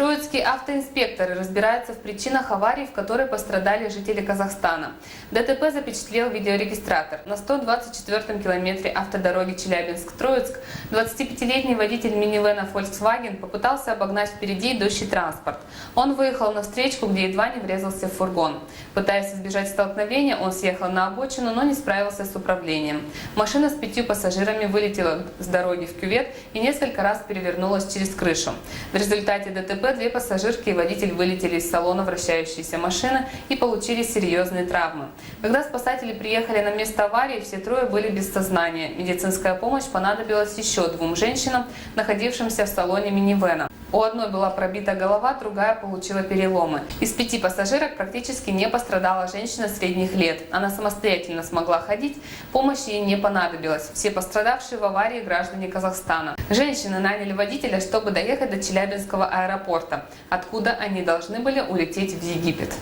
Троицкие автоинспекторы разбираются в причинах аварий, в которой пострадали жители Казахстана. ДТП запечатлел видеорегистратор. На 124-м километре автодороги Челябинск-Троицк 25-летний водитель минивэна Volkswagen попытался обогнать впереди идущий транспорт. Он выехал на встречку, где едва не врезался в фургон. Пытаясь избежать столкновения, он съехал на обочину, но не справился с управлением. Машина с 5 пассажирами вылетела с дороги в кювет и несколько раз перевернулась через крышу. В результате ДТП 2 пассажирки и водитель вылетели из салона вращающейся машины и получили серьезные травмы. Когда спасатели приехали на место аварии, все 3 были без сознания. Медицинская помощь понадобилась еще 2 женщинам, находившимся в салоне минивэна. У одной была пробита голова, другая получила переломы. Из 5 пассажирок практически не пострадала женщина средних лет. Она самостоятельно смогла ходить, помощь ей не понадобилась. Все пострадавшие в аварии граждане Казахстана. Женщины наняли водителя, чтобы доехать до Челябинского аэропорта, откуда они должны были улететь в Египет.